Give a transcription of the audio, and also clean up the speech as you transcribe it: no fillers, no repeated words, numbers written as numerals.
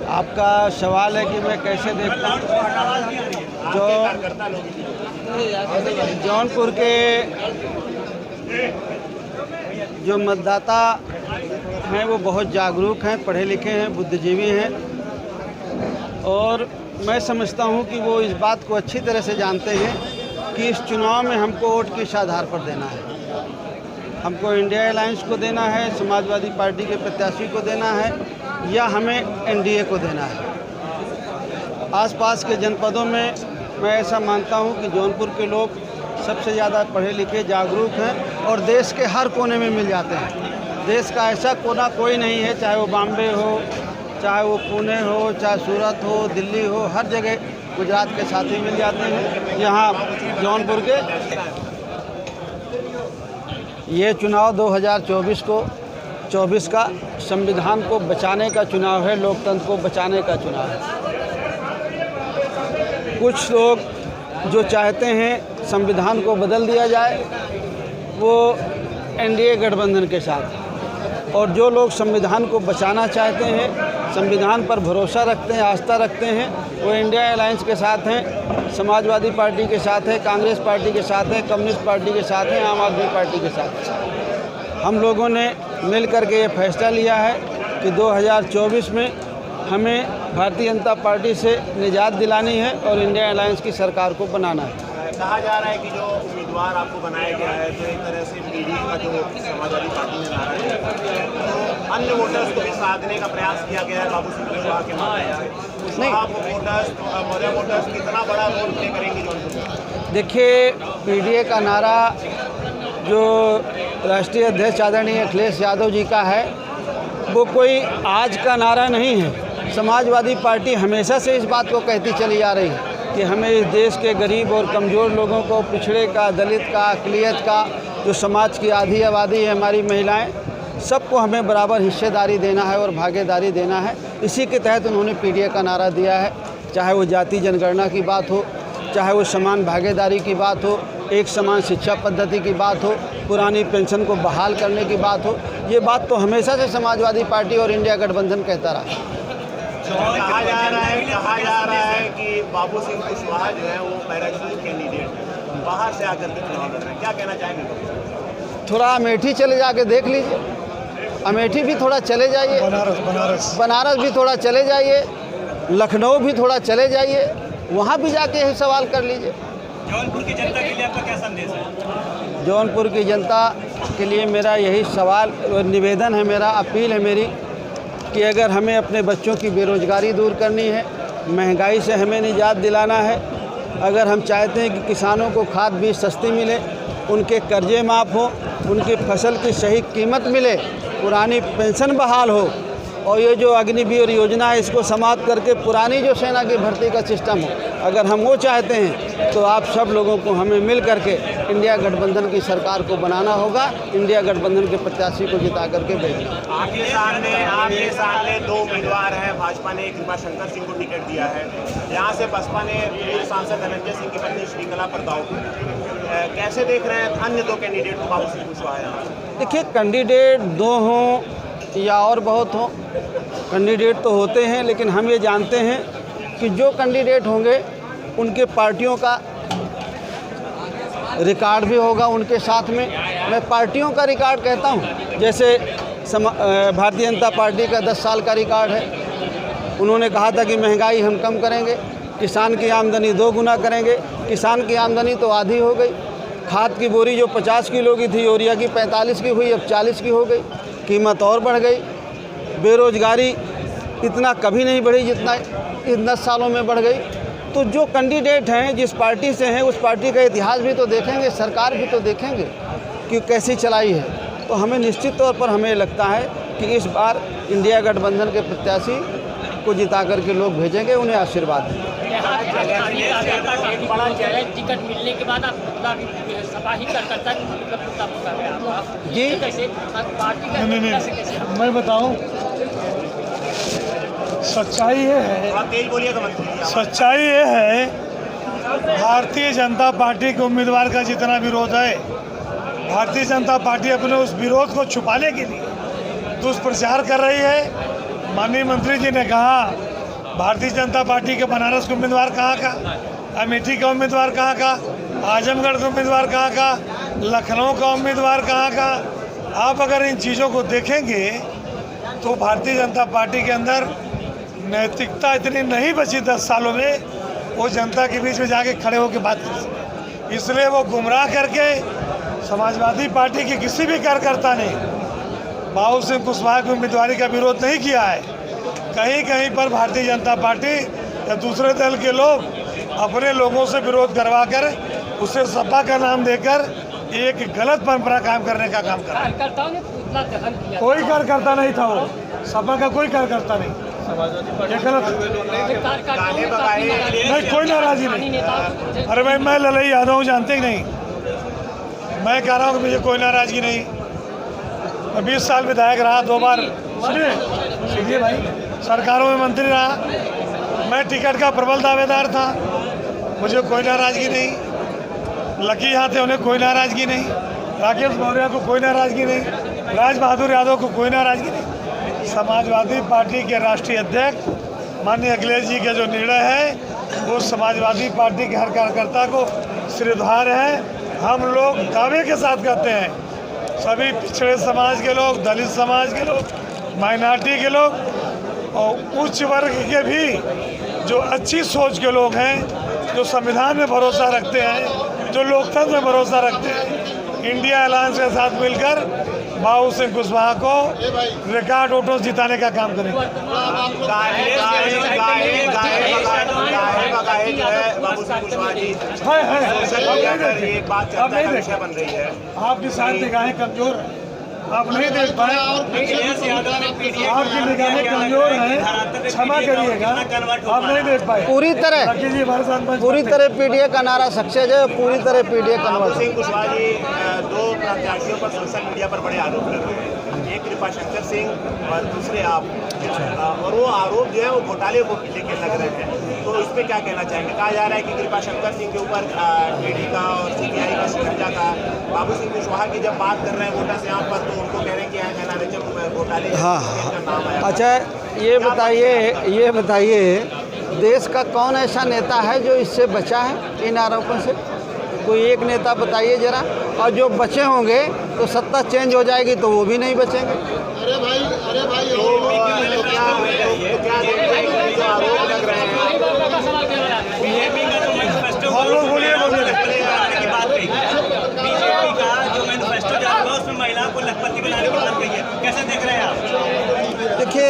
आपका सवाल है कि मैं कैसे देखता हूँ। जौनपुर के जो मतदाता हैं वो बहुत जागरूक हैं, पढ़े लिखे हैं, बुद्धिजीवी हैं और मैं समझता हूँ कि वो इस बात को अच्छी तरह से जानते हैं कि इस चुनाव में हमको वोट किस आधार पर देना है। हमको इंडिया अलायंस को देना है, समाजवादी पार्टी के प्रत्याशी को देना है या हमें एनडीए को देना है। आसपास के जनपदों में मैं ऐसा मानता हूं कि जौनपुर के लोग सबसे ज़्यादा पढ़े लिखे जागरूक हैं और देश के हर कोने में मिल जाते हैं। देश का ऐसा कोना कोई नहीं है, चाहे वो बॉम्बे हो, चाहे वो पुणे हो, चाहे सूरत हो, दिल्ली हो, हर जगह गुजरात के साथी मिल जाते हैं। यहाँ जौनपुर के ये चुनाव 2024 का संविधान को बचाने का चुनाव है, लोकतंत्र को बचाने का चुनाव है। कुछ लोग जो चाहते हैं संविधान को बदल दिया जाए वो एनडीए गठबंधन के साथ, और जो लोग संविधान को बचाना चाहते हैं, संविधान पर भरोसा रखते हैं, आस्था रखते हैं, वो इंडिया अलायंस के साथ हैं, समाजवादी पार्टी के साथ है, कांग्रेस पार्टी के साथ है, कम्युनिस्ट पार्टी के साथ हैं, आम आदमी पार्टी के साथ है। हम लोगों ने मिल कर के ये फैसला लिया है कि 2024 में हमें भारतीय जनता पार्टी से निजात दिलानी है और इंडिया अलायंस की सरकार को बनाना है। कहा जा रहा है कि जो उम्मीदवार आपको बनाया गया है, तो एक तरह से पीढ़ी का जो समाजवादी पार्टी ने नारा दिया, तो अन्य वोटर्स को भी साधने का प्रयास किया गया है बाबू सिंह कुशवाहा के माध्यम से। नहीं, मौर्य वोटर्स कितना बड़ा रोल प्ले करेंगे जौनपुर? देखिए, पीडीए का नारा जो राष्ट्रीय अध्यक्ष आदरणीय अखिलेश यादव जी का है, वो कोई आज का नारा नहीं है। समाजवादी पार्टी हमेशा से इस बात को कहती चली आ रही है कि हमें इस देश के गरीब और कमज़ोर लोगों को, पिछड़े का, दलित का, अक़लियत का, जो समाज की आधी आबादी है, हमारी महिलाएं, सबको हमें बराबर हिस्सेदारी देना है और भागीदारी देना है। इसी के तहत उन्होंने पीडीए का नारा दिया है। चाहे वो जाति जनगणना की बात हो, चाहे वो समान भागीदारी की बात हो, एक समान शिक्षा पद्धति की बात हो, पुरानी पेंशन को बहाल करने की बात हो, ये बात तो हमेशा से समाजवादी पार्टी और इंडिया गठबंधन कहता रहा। कहा जा रहा है कि बाबू सिंह कुशवाहा जो है वो पैराशूट कैंडिडेट है, बाहर से आकर के चुनाव लड़ रहे हैं, क्या कहना चाहेंगे? थोड़ा अमेठी चले जाके देख लीजिए, अमेठी भी थोड़ा चले जाइए, बनारस भी थोड़ा चले जाइए, लखनऊ भी थोड़ा चले जाइए, वहाँ भी जाके यही सवाल कर लीजिए। जौनपुर की जनता के लिए आपका क्या संदेश है? जौनपुर की जनता के लिए मेरा यही सवाल और निवेदन है, मेरा अपील है मेरी कि अगर हमें अपने बच्चों की बेरोज़गारी दूर करनी है, महंगाई से हमें निजात दिलाना है, अगर हम चाहते हैं कि किसानों को खाद बीज सस्ती मिले, उनके कर्जे माफ़ हो, उनकी फसल की सही कीमत मिले, पुरानी पेंशन बहाल हो और ये जो अग्निवीर योजना है इसको समाप्त करके पुरानी जो सेना की भर्ती का सिस्टम हो, अगर हम वो चाहते हैं तो आप सब लोगों को हमें मिल करके इंडिया गठबंधन की सरकार को बनाना होगा, इंडिया गठबंधन के प्रत्याशी को जिता करके भेजना। आपके सामने दो उम्मीदवार हैं, भाजपा ने कृपाशंकर सिंह को टिकट दिया है, यहाँ से बसपा ने पूर्व सांसद धनंजय सिंह की पत्नी श्रीकला प्रताप को। कैसे देख रहे हैं अन्य दो कैंडिडेट को बाबू सिंह कुशवाहा? देखिए, कैंडिडेट दो हों या और बहुत हों, कैंडिडेट तो होते हैं, लेकिन हम ये जानते हैं कि जो कैंडिडेट होंगे उनके पार्टियों का रिकॉर्ड भी होगा उनके साथ में। मैं पार्टियों का रिकॉर्ड कहता हूँ, जैसे भारतीय जनता पार्टी का 10 साल का रिकॉर्ड है। उन्होंने कहा था कि महंगाई हम कम करेंगे, किसान की आमदनी 2 गुना करेंगे, किसान की आमदनी तो आधी हो गई। खाद की बोरी जो 50 किलो की थी, यूरिया की 45 की हुई, अब 40 की हो गई, कीमत और बढ़ गई। बेरोजगारी इतना कभी नहीं बढ़ी जितना इन 10 सालों में बढ़ गई। तो जो कैंडिडेट हैं, जिस पार्टी से हैं, उस पार्टी का इतिहास भी तो देखेंगे, सरकार भी तो देखेंगे कि कैसी चलाई है। तो हमें निश्चित तौर पर हमें लगता है कि इस बार इंडिया गठबंधन के प्रत्याशी को जिता करके लोग भेजेंगे, उन्हें आशीर्वाद देंगे। बड़ा चैलेंज टिकट मिलने के बाद आप सभा ही करता जी मैं बताऊं, सच्चाई ये है, सच्चाई ये है, भारतीय जनता पार्टी के उम्मीदवार का जितना विरोध है, भारतीय जनता पार्टी अपने उस विरोध को छुपाने के लिए दुष्प्रचार कर रही है। माननीय मंत्री जी ने कहा भारतीय जनता पार्टी के बनारस का उम्मीदवार कहाँ का, अमेठी का उम्मीदवार कहाँ का, आजमगढ़ का उम्मीदवार कहाँ का, लखनऊ का उम्मीदवार कहाँ का। आप अगर इन चीज़ों को देखेंगे तो भारतीय जनता पार्टी के अंदर नैतिकता इतनी नहीं बची 10 सालों में वो जनता के बीच में जाके खड़े होकर बात कर सके। इसलिए वो गुमराह करके समाजवादी पार्टी के किसी भी कार्यकर्ता ने बाबू सिंह कुशवाहा की उम्मीदवारी का विरोध नहीं किया है। कहीं कहीं पर भारतीय जनता पार्टी या दूसरे दल के लोग अपने लोगों से विरोध करवा कर उसे सपा का नाम देकर एक गलत परंपरा काम करने का काम कर रहा है। कार्यकर्ताओं ने पुतला दहन किया। कोई कार्यकर्ता नहीं था, वो सपा का कोई कार्यकर्ता नहीं। ये गलत नहीं, कोई नाराजगी नहीं। अरे भाई मैं ललई यादव हूँ, जानते ही नहीं। मैं कह रहा हूँ कि मुझे कोई नाराजगी नहीं। मैं 20 साल विधायक रहा, 2 बार सुनिए भाई सरकारों में मंत्री रहा। मैं टिकट का प्रबल दावेदार था, मुझे कोई नाराजगी नहीं। लकी यहाँ थे, उन्हें कोई नाराजगी नहीं। राकेश मौर्य को कोई नाराजगी नहीं। राज बहादुर यादव को कोई नाराजगी नहीं। समाजवादी पार्टी के राष्ट्रीय अध्यक्ष माननीय अखिलेश जी का जो निर्णय है वो समाजवादी पार्टी के हर कार्यकर्ता को श्रीधार है। हम लोग दावे के साथ कहते हैं, सभी पिछड़े समाज के लोग, दलित समाज के लोग, माइनॉरिटी के लोग और उच्च वर्ग के भी जो अच्छी सोच के लोग हैं, जो संविधान में भरोसा रखते हैं, जो लोकतंत्र में भरोसा रखते हैं, इंडिया अलायंस के साथ मिलकर बाबू सिंह कुशवाहा को रिकॉर्ड वोटों से जिताने का काम करेंगे। आपकी सारी निगाहें कमजोर है, आप नहीं देख पाए। आपकी निगाहें कमजोर हैं, क्षमा करिएगा, आप नहीं देख पाए। पूरी तरह पीडीए का नारा सक्सेस है, पूरी तरह पीडीए कन्वर्ट। सिंह कुशवाहा जी 2 प्रत्याशियों पर सोशल मीडिया पर बड़े आरोप लग रहे हैं, एक कृपाशंकर सिंह और दूसरे आप, और वो आरोप जो है वो घोटाले को लेकर लग रहे हैं। तो इस पर क्या कहना चाहेंगे? कहा जा रहा है कि कृपाशंकर सिंह के ऊपर ईडी का और सीबीआई का शिकंजा था। बाबू सिंह कुशवाहा की जब बात कर रहे हैं वोटा से यहाँ पर, तो उनको कह रहे हैं कि NRHM घोटाले का नाम आया। अच्छा ये बताइए देश का कौन ऐसा नेता है जो इससे बचा है इन आरोपों से? कोई एक नेता बताइए जरा। और जो बचे होंगे तो सत्ता चेंज हो जाएगी तो वो भी नहीं बचेंगे। अरे भाई क्या आरोप लग रहे हैं? बीजेपी का जो मैनिफेस्टो की बात कही, बीजेपी का जो मैनिफेस्टो जारी हुआ उसमें महिलाओं को लखपति बनाने की बात कही है, कैसे देख रहे हैं आप? देखिए